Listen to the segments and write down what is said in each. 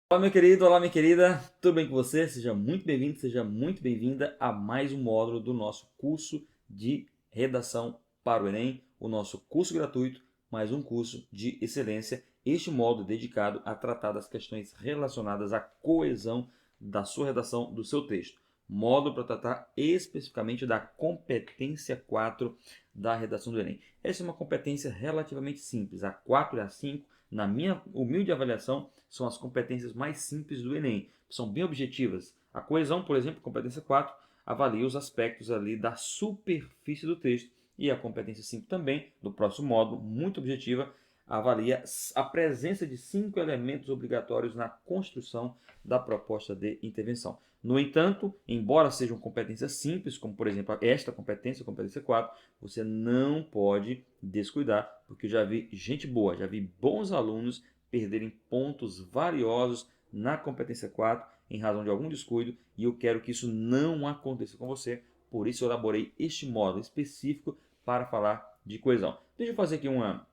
Olá, meu querido, olá, minha querida, tudo bem com você? Seja muito bem-vindo, seja muito bem-vinda a mais um módulo do nosso curso de redação para o Enem, o nosso curso gratuito, mais um curso de excelência. Este módulo dedicado a tratar das questões relacionadas à coesão da sua redação, do seu texto. Módulo para tratar especificamente da competência 4 da redação do Enem. Essa é uma competência relativamente simples, a 4 e a 5, na minha humilde avaliação, são as competências mais simples do Enem. São bem objetivas. A coesão, por exemplo, competência 4, avalia os aspectos ali da superfície do texto. E a competência 5 também, do próximo módulo, muito objetiva, avalia a presença de 5 elementos obrigatórios na construção da proposta de intervenção. No entanto, embora sejam competências simples, como por exemplo esta competência, a competência 4, você não pode descuidar, porque eu já vi gente boa, já vi bons alunos perderem pontos valiosos na competência 4 em razão de algum descuido, e eu quero que isso não aconteça com você. Por isso eu elaborei este módulo específico para falar de coesão. Deixa eu fazer aqui uma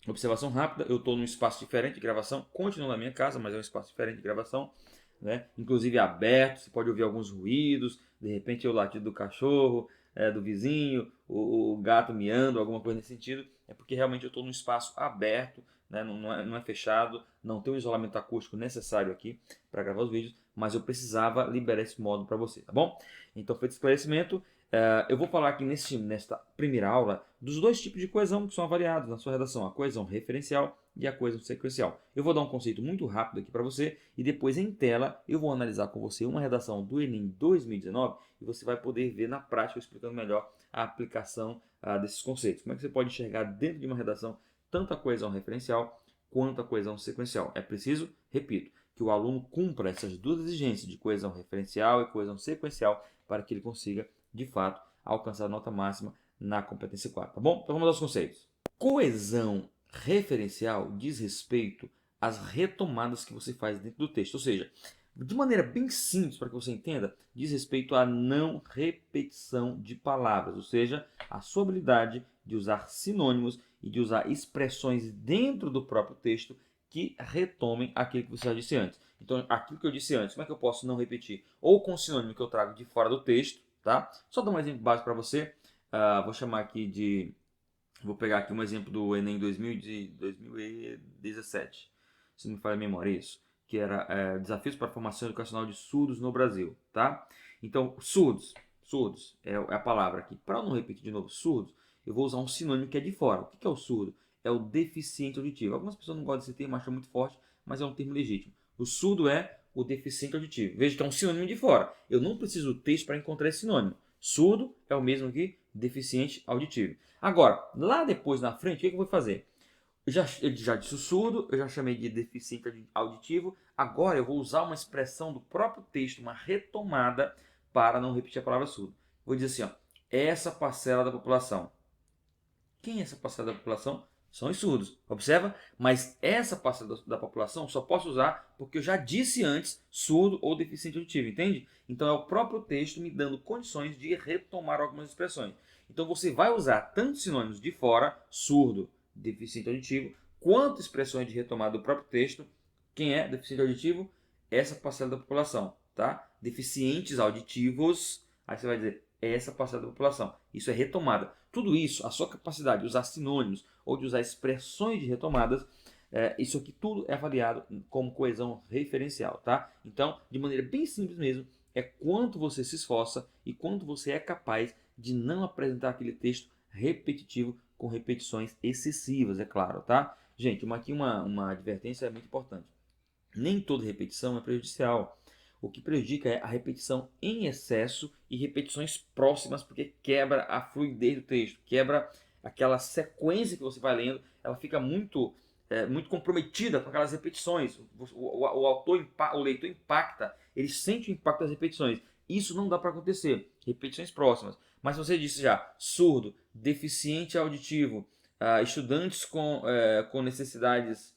observação rápida. Eu estou num espaço diferente de gravação, continuo na minha casa, mas é um espaço diferente de gravação, né? Inclusive aberto, você pode ouvir alguns ruídos, de repente o latido do cachorro, do vizinho, o gato miando, alguma coisa nesse sentido. É porque realmente eu estou num espaço aberto, né? Não é fechado, não tem o isolamento acústico necessário aqui para gravar os vídeos, mas eu precisava liberar esse módulo para você, tá bom? Então, feito esse esclarecimento, eu vou falar aqui nesta primeira aula dos dois tipos de coesão que são avaliados na sua redação, a coesão referencial e a coesão sequencial. Eu vou dar um conceito muito rápido aqui para você e depois em tela eu vou analisar com você uma redação do Enem 2019 e você vai poder ver na prática explicando melhor a aplicação desses conceitos. Como é que você pode enxergar dentro de uma redação tanto a coesão referencial quanto a coesão sequencial. É preciso, repito, que o aluno cumpra essas duas exigências de coesão referencial e coesão sequencial para que ele consiga, de fato, alcançar a nota máxima na competência 4, tá bom? Então vamos aos conceitos. Coesão referencial diz respeito às retomadas que você faz dentro do texto, ou seja, de maneira bem simples para que você entenda, diz respeito à não repetição de palavras, ou seja, a sua habilidade de usar sinônimos e de usar expressões dentro do próprio texto que retomem aquilo que você já disse antes. Então, aquilo que eu disse antes, como é que eu posso não repetir? Ou com o sinônimo que eu trago de fora do texto, tá? Só dar um exemplo básico para você. Vou chamar aqui de... Vou pegar aqui um exemplo do Enem 2017, se não me falha a memória, isso. Que era Desafios para a Formação Educacional de Surdos no Brasil, tá? Então, surdos é a palavra aqui. Para eu não repetir de novo surdos, eu vou usar um sinônimo que é de fora. O que é o surdo? É o deficiente auditivo. Algumas pessoas não gostam desse termo, acham muito forte, mas é um termo legítimo. O surdo é o deficiente auditivo. Veja que é um sinônimo de fora. Eu não preciso do texto para encontrar esse sinônimo. Surdo é o mesmo que deficiente auditivo. Agora, lá depois na frente, o que eu vou fazer? Eu já disse o surdo, eu já chamei de deficiente auditivo. Agora eu vou usar uma expressão do próprio texto, uma retomada, para não repetir a palavra surdo. Vou dizer assim, ó, essa parcela da população. Quem é essa parcela da população? São os surdos. Observa? Mas essa parcela da população só posso usar porque eu já disse antes surdo ou deficiente auditivo, entende? Então é o próprio texto me dando condições de retomar algumas expressões. Então você vai usar tanto sinônimos de fora, surdo, deficiente auditivo, quanto expressões de retomada do próprio texto. Quem é deficiente auditivo? Essa parcela da população, tá? Deficientes auditivos, aí você vai dizer essa parcela da população. Isso é retomada. Tudo isso, a sua capacidade de usar sinônimos ou de usar expressões de retomadas, isso aqui tudo é avaliado como coesão referencial, tá? Então, de maneira bem simples mesmo, é quanto você se esforça e quanto você é capaz de não apresentar aquele texto repetitivo com repetições excessivas, é claro, tá? Gente, aqui uma advertência é muito importante. Nem toda repetição é prejudicial. O que prejudica é a repetição em excesso e repetições próximas, porque quebra a fluidez do texto, quebra aquela sequência que você vai lendo, ela fica muito comprometida com aquelas repetições. O leitor impacta, ele sente o impacto das repetições. Isso não dá para acontecer. Repetições próximas. Mas você disse já, surdo, deficiente auditivo, estudantes com necessidades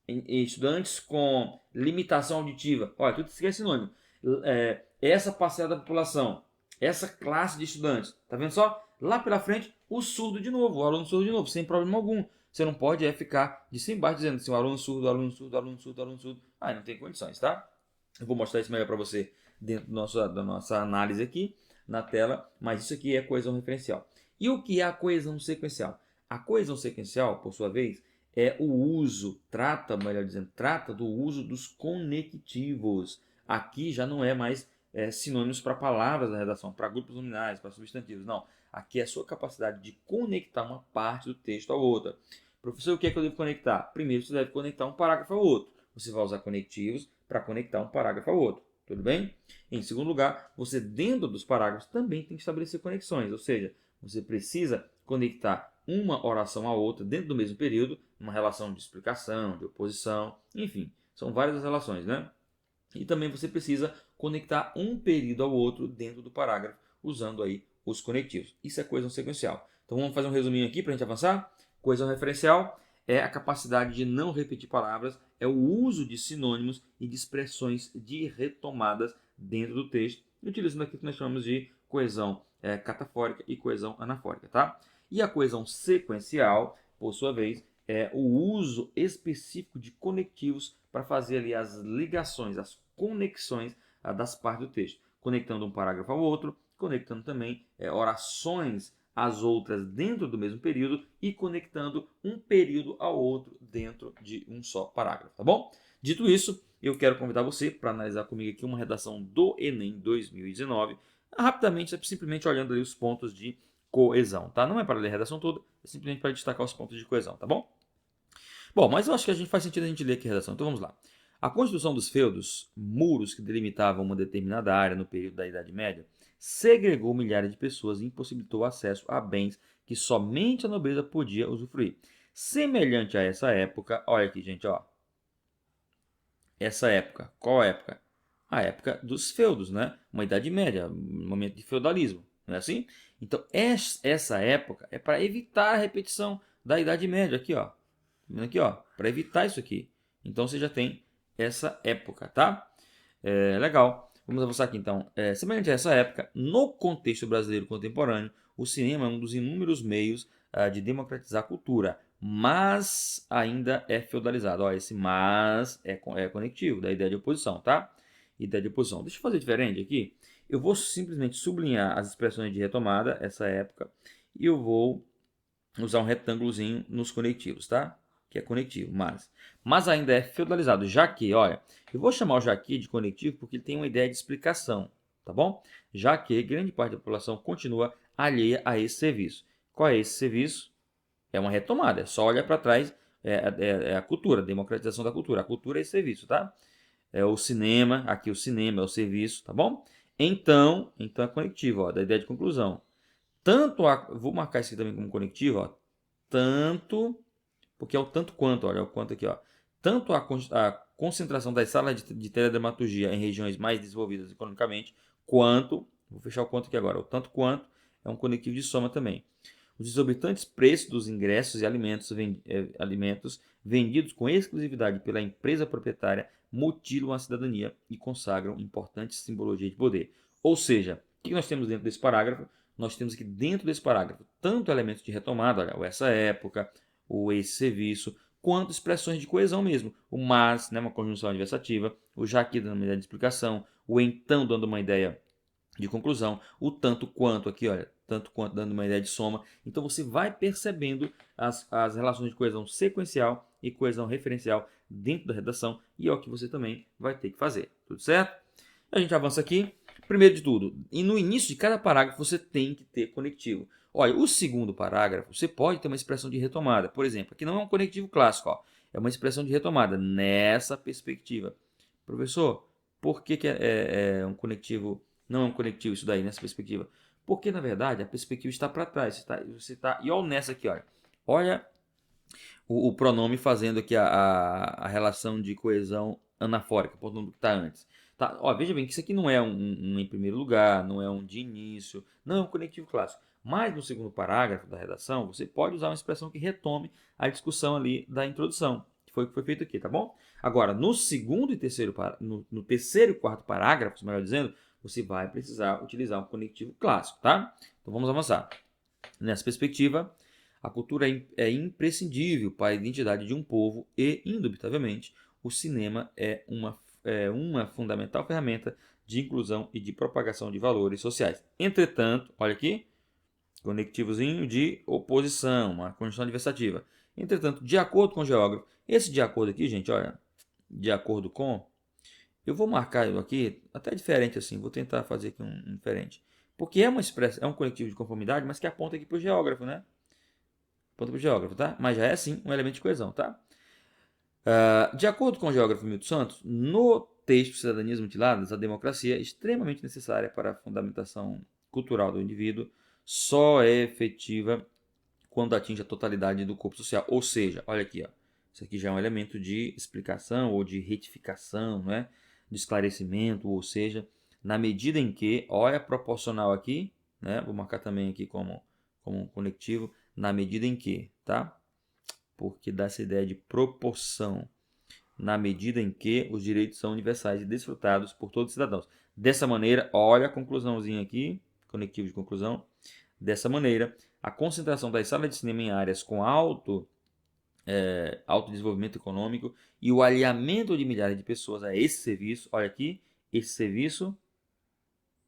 em estudantes com limitação auditiva. Olha, tudo isso é sinônimo. Essa parcela da população, essa classe de estudantes. Tá vendo só? Lá pela frente, o surdo de novo, o aluno surdo de novo, sem problema algum. Você não pode ficar de cima e embaixo dizendo assim, o aluno surdo, aluno surdo, aluno surdo, aluno surdo. Ah, não tem condições, tá? Eu vou mostrar isso melhor para você dentro da nossa análise aqui na tela, mas isso aqui é coesão referencial. E o que é a coesão sequencial? A coesão sequencial, por sua vez, é o uso, melhor dizendo, trata do uso dos conectivos. Aqui já não é mais sinônimos para palavras da redação, para grupos nominais, para substantivos, não. Aqui é a sua capacidade de conectar uma parte do texto à outra. Professor, o que é que eu devo conectar? Primeiro, você deve conectar um parágrafo ao outro. Você vai usar conectivos para conectar um parágrafo ao outro. Tudo bem? Em segundo lugar, você dentro dos parágrafos também tem que estabelecer conexões, ou seja, você precisa conectar uma oração à outra dentro do mesmo período, uma relação de explicação, de oposição, enfim, são várias as relações, né? E também você precisa conectar um período ao outro dentro do parágrafo, usando aí os conectivos. Isso é coesão sequencial. Então vamos fazer um resuminho aqui para a gente avançar? Coesão referencial é a capacidade de não repetir palavras, é o uso de sinônimos e de expressões de retomadas dentro do texto, utilizando aqui o que nós chamamos de coesão catafórica e coesão anafórica, tá? E a coesão sequencial, por sua vez, é o uso específico de conectivos para fazer ali as ligações, as conexões das partes do texto, conectando um parágrafo ao outro, conectando também orações às outras dentro do mesmo período e conectando um período ao outro dentro de um só parágrafo, tá bom? Dito isso, eu quero convidar você para analisar comigo aqui uma redação do Enem 2019, rapidamente, simplesmente olhando ali os pontos de coesão, tá? Não é para ler a redação toda, é simplesmente para destacar os pontos de coesão, tá bom? Bom, mas eu acho que faz sentido a gente ler aqui a redação, então vamos lá. A construção dos feudos, muros que delimitavam uma determinada área no período da Idade Média, segregou milhares de pessoas e impossibilitou o acesso a bens que somente a nobreza podia usufruir. Semelhante a essa época, olha aqui, gente, ó. Essa época, qual época? A época dos feudos, né? Uma Idade Média, um momento de feudalismo, não é assim? Então, essa época é para evitar a repetição da Idade Média, aqui, ó. Aqui, ó, para evitar isso aqui. Então, você já tem essa época, tá? Legal. Vamos avançar aqui, então. Semelhante a essa época, no contexto brasileiro contemporâneo, o cinema é um dos inúmeros meios de democratizar a cultura, mas ainda é feudalizado. Ó, esse mas é conectivo, da ideia de oposição, tá? Ideia de oposição. Deixa eu fazer diferente aqui. Eu vou simplesmente sublinhar as expressões de retomada, essa época, e eu vou usar um retângulozinho nos conectivos, tá? Que é conectivo, mas ainda é feudalizado, já que, olha, eu vou chamar o já que de conectivo porque ele tem uma ideia de explicação, tá bom? Já que grande parte da população continua alheia a esse serviço. Qual é esse serviço? É uma retomada, é só olhar para trás, é a cultura, a democratização da cultura. A cultura é esse serviço, tá? É o cinema, aqui o cinema é o serviço, tá bom? Então é conectivo, ó, da ideia de conclusão. Vou marcar isso aqui também como conectivo, ó, tanto, porque é o tanto quanto, olha, é o quanto aqui, ó. Tanto a concentração das salas de teledramaturgia em regiões mais desenvolvidas economicamente, quanto, vou fechar o quanto aqui agora, o tanto quanto é um conectivo de soma também. Os exorbitantes preços dos ingressos e alimentos vendidos com exclusividade pela empresa proprietária mutilam a cidadania e consagram importantes simbologias de poder. Ou seja, o que nós temos dentro desse parágrafo? Nós temos aqui dentro desse parágrafo tanto elementos de retomada, olha, essa época, o esse serviço, quanto expressões de coesão mesmo. O mas, né, uma conjunção adversativa, o já aqui dando uma ideia de explicação, o então dando uma ideia de conclusão, o tanto quanto aqui, olha, tanto quanto dando uma ideia de soma. Então você vai percebendo as relações de coesão sequencial e coesão referencial dentro da redação e é o que você também vai ter que fazer, tudo certo? A gente avança aqui. Primeiro de tudo, e no início de cada parágrafo você tem que ter conectivo. Olha, o segundo parágrafo você pode ter uma expressão de retomada. Por exemplo, aqui não é um conectivo clássico, ó, é uma expressão de retomada nessa perspectiva. Professor, por que é um conectivo? Não é um conectivo isso daí, nessa perspectiva? Porque, na verdade, a perspectiva está para trás. E olha nessa aqui, olha. Olha o pronome fazendo aqui a relação de coesão anafórica, o pronome que está antes. Tá? Ó, veja bem que isso aqui não é um em primeiro lugar, não é um de início, não é um conectivo clássico. Mas no segundo parágrafo da redação, você pode usar uma expressão que retome a discussão ali da introdução, que foi o que foi feito aqui, tá bom? Agora, no segundo e terceiro, no terceiro e quarto parágrafos, melhor dizendo, você vai precisar utilizar um conectivo clássico, tá? Então vamos avançar. Nessa perspectiva, A cultura é imprescindível para a identidade de um povo e, indubitavelmente, o cinema é uma fundamental ferramenta de inclusão e de propagação de valores sociais. Entretanto, olha aqui, conectivozinho de oposição, uma conjunção adversativa. Entretanto, de acordo com o geógrafo, esse de acordo aqui, gente, olha, de acordo com, eu vou marcar aqui, até diferente assim, vou tentar fazer aqui um diferente. Porque é um conectivo de conformidade, mas que aponta aqui para o geógrafo, né? Aponta para o geógrafo, tá? Mas já é sim um elemento de coesão, tá? De acordo com o geógrafo Milton Santos, no texto Cidadanias Mutiladas, a democracia é extremamente necessária para a fundamentação cultural do indivíduo, só é efetiva quando atinge a totalidade do corpo social. Ou seja, olha aqui, ó, isso aqui já é um elemento de explicação ou de retificação, né? De esclarecimento, ou seja, na medida em que, olha proporcional aqui, né? Vou marcar também aqui como conectivo, na medida em que, tá? Porque dá essa ideia de proporção, na medida em que os direitos são universais e desfrutados por todos os cidadãos. Dessa maneira, olha a conclusãozinha aqui, conectivo de conclusão. Dessa maneira, a concentração das salas de cinema em áreas com alto desenvolvimento econômico e o alinhamento de milhares de pessoas a esse serviço, olha aqui, esse serviço,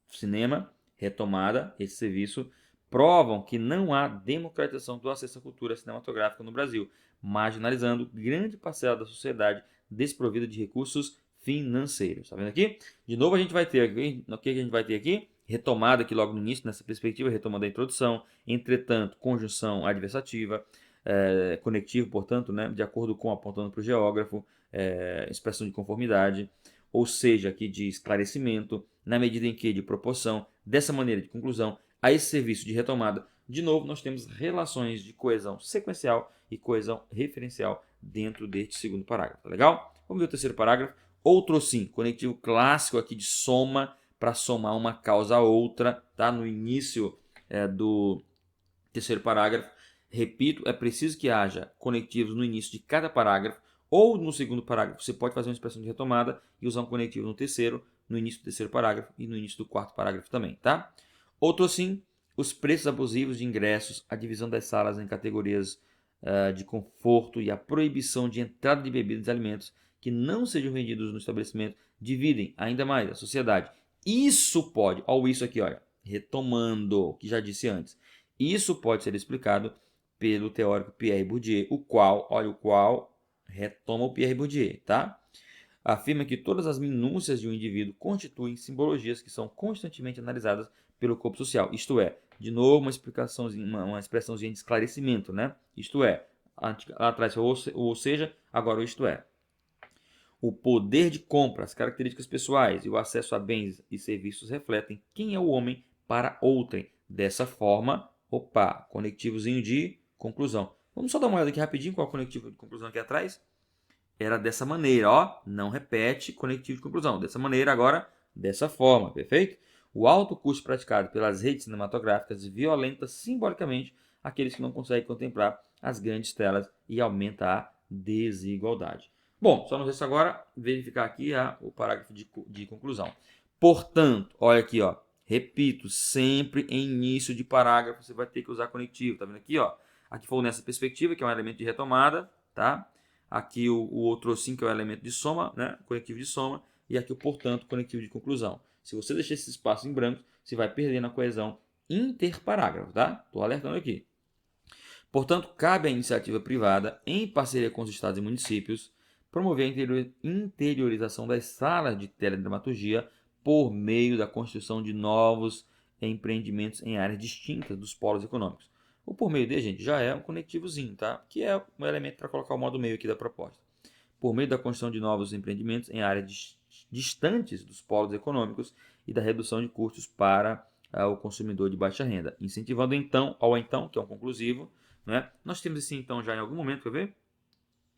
cinema, retomada, esse serviço, provam que não há democratização do acesso à cultura cinematográfica no Brasil, marginalizando grande parcela da sociedade desprovida de recursos financeiros. Está vendo aqui? De novo a gente vai ter aqui, o que a gente vai ter aqui? Retomada aqui logo no início, nessa perspectiva, retomando a introdução, entretanto, conjunção adversativa, conectivo, portanto, né, de acordo com apontando para o geógrafo, expressão de conformidade, ou seja, aqui de esclarecimento, na medida em que de proporção, dessa maneira de conclusão, a esse serviço de retomada, de novo, nós temos relações de coesão sequencial e coesão referencial dentro deste segundo parágrafo, tá legal? Vamos ver o terceiro parágrafo. Outro sim, conectivo clássico aqui de soma, para somar uma causa a outra, tá? No início do terceiro parágrafo. Repito, é preciso que haja conectivos no início de cada parágrafo, ou no segundo parágrafo você pode fazer uma expressão de retomada e usar um conectivo no terceiro, no início do terceiro parágrafo e no início do quarto parágrafo também, tá? Outro assim, os preços abusivos de ingressos, a divisão das salas em categorias de conforto e a proibição de entrada de bebidas e alimentos que não sejam vendidos no estabelecimento dividem ainda mais a sociedade. Isso pode, olha isso aqui, olha, retomando o que já disse antes, isso pode ser explicado pelo teórico Pierre Bourdieu, o qual retoma o Pierre Bourdieu, tá? Afirma que todas as minúcias de um indivíduo constituem simbologias que são constantemente analisadas pelo corpo social. Isto é, de novo, uma expressãozinha de esclarecimento, né? Isto é, lá atrás ou seja, agora o isto é. O poder de compra, as características pessoais e o acesso a bens e serviços refletem quem é o homem para outrem. Dessa forma, conectivozinho de conclusão. Vamos só dar uma olhada aqui rapidinho qual é o conectivo de conclusão aqui atrás. Era dessa maneira, ó, não repete conectivo de conclusão. Dessa maneira, agora, dessa forma, perfeito? O alto custo praticado pelas redes cinematográficas violenta simbolicamente aqueles que não conseguem contemplar as grandes telas e aumenta a desigualdade. Bom, só nos resta agora verificar aqui o parágrafo de conclusão. Portanto, olha aqui, ó, repito, sempre em início de parágrafo você vai ter que usar conectivo, tá vendo aqui, ó? Aqui foi nessa perspectiva, que é um elemento de retomada, tá? Aqui o outro sim, que é o elemento de soma, né? Conectivo de soma, e aqui o portanto, conectivo de conclusão. Se você deixar esse espaço em branco, você vai perder na coesão interparágrafo, tá? Estou alertando aqui. Portanto, cabe à iniciativa privada, em parceria com os estados e municípios, promover a interiorização das salas de teledramaturgia por meio da construção de novos empreendimentos em áreas distintas dos polos econômicos. O por meio de, gente, já é um conectivozinho, tá? Que é um elemento para colocar o modo meio aqui da proposta. Por meio da construção de novos empreendimentos em áreas distantes dos polos econômicos e da redução de custos para o consumidor de baixa renda. Incentivando ao então, que é um conclusivo, né? Nós temos esse então já em algum momento, quer ver?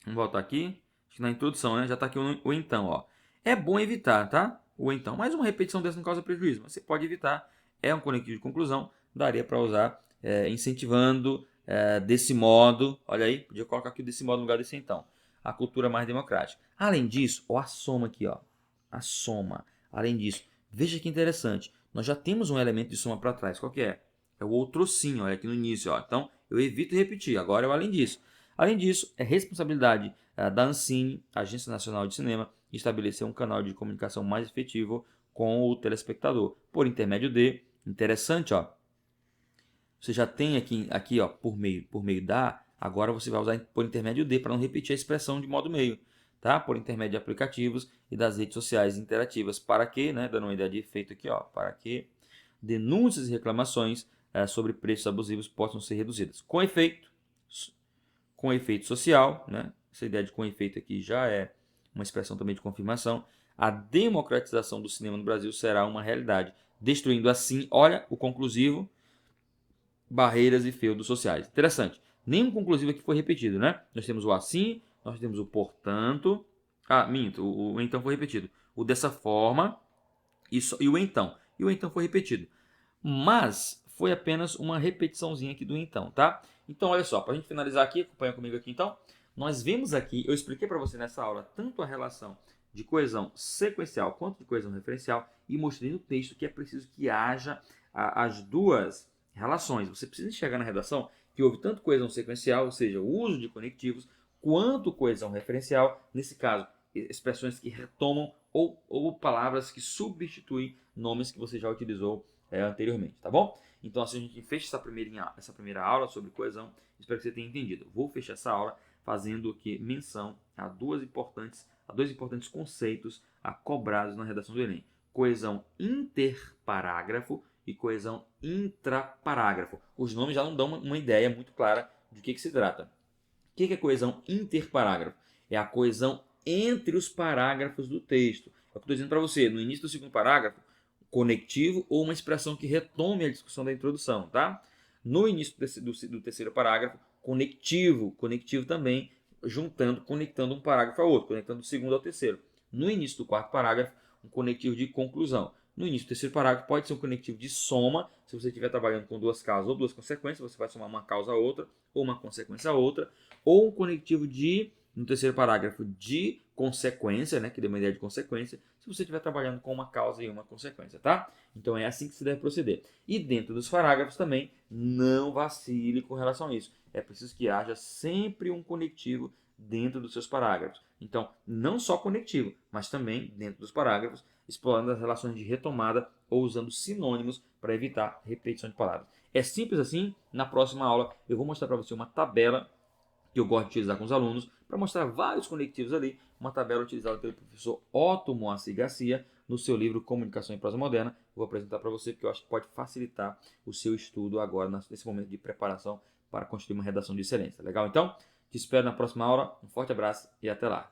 Vamos voltar aqui. Acho que na introdução, né? Já está aqui o então, ó. É bom evitar, tá? O então. Mais uma repetição dessa não causa prejuízo, mas você pode evitar. É um conectivo de conclusão. Daria para usar incentivando desse modo. Olha aí, podia colocar aqui desse modo no lugar desse então. A cultura mais democrática. Além disso, ó, a soma aqui, ó. A soma. Além disso, veja que interessante. Nós já temos um elemento de soma para trás. Qual que é? É o outro sim, olha aqui no início, ó. Então, eu evito repetir. Agora é o além disso. Além disso, é responsabilidade da Ancine, Agência Nacional de Cinema, estabelecer um canal de comunicação mais efetivo com o telespectador, por intermédio de, interessante, ó, você já tem aqui ó, por meio da, agora você vai usar por intermédio de, para não repetir a expressão de modo meio, tá? Por intermédio de aplicativos e das redes sociais interativas, para que, né, dando uma ideia de efeito aqui, ó, para que denúncias e reclamações sobre preços abusivos possam ser reduzidas. Com efeito social, né? Essa ideia de com efeito aqui já é uma expressão também de confirmação. A democratização do cinema no Brasil será uma realidade, destruindo assim, olha, o conclusivo, barreiras e feudos sociais. Interessante. Nenhum conclusivo aqui foi repetido, né? Nós temos o assim, nós temos o portanto. Ah, minto, o então foi repetido. O dessa forma e o então. E o então foi repetido. Mas foi apenas uma repetiçãozinha aqui do então, tá? Então, olha só, para a gente finalizar aqui, acompanha comigo aqui então. Nós vimos aqui, eu expliquei para você nessa aula, tanto a relação de coesão sequencial quanto de coesão referencial e mostrei no texto que é preciso que haja as duas relações. Você precisa enxergar na redação que houve tanto coesão sequencial, ou seja, o uso de conectivos, quanto coesão referencial, nesse caso, expressões que retomam ou palavras que substituem nomes que você já utilizou anteriormente, tá bom? Então assim a gente fecha essa primeira aula sobre coesão. Espero que você tenha entendido. Vou fechar essa aula fazendo aqui menção a dois importantes conceitos cobrados na redação do Enem: coesão interparágrafo e coesão intraparágrafo. Os nomes já não dão uma ideia muito clara de que se trata. O que é coesão interparágrafo? É a coesão entre os parágrafos do texto. É o que eu estou dizendo para você. No início do segundo parágrafo, conectivo ou uma expressão que retome a discussão da introdução, tá? No início do terceiro parágrafo, conectivo também, conectando um parágrafo ao outro, conectando o segundo ao terceiro. No início do quarto parágrafo, um conectivo de conclusão. No início do terceiro parágrafo, pode ser um conectivo de soma. Se você estiver trabalhando com duas causas ou duas consequências, você vai somar uma causa a outra ou uma consequência a outra. Ou um conectivo no terceiro parágrafo, de consequência, né, que dê uma ideia de consequência, se você estiver trabalhando com uma causa e uma consequência, tá? Então é assim que se deve proceder. E dentro dos parágrafos também, não vacile com relação a isso. É preciso que haja sempre um conectivo dentro dos seus parágrafos. Então, não só conectivo, mas também dentro dos parágrafos, explorando as relações de retomada ou usando sinônimos para evitar repetição de palavras. É simples assim. Na próxima aula eu vou mostrar para você uma tabela que eu gosto de utilizar com os alunos para mostrar vários conectivos ali, uma tabela utilizada pelo professor Otto Moacir Garcia no seu livro Comunicação em Prosa Moderna. Vou apresentar para você porque eu acho que pode facilitar o seu estudo agora nesse momento de preparação para construir uma redação de excelência. Legal? Então, te espero na próxima aula. Um forte abraço e até lá.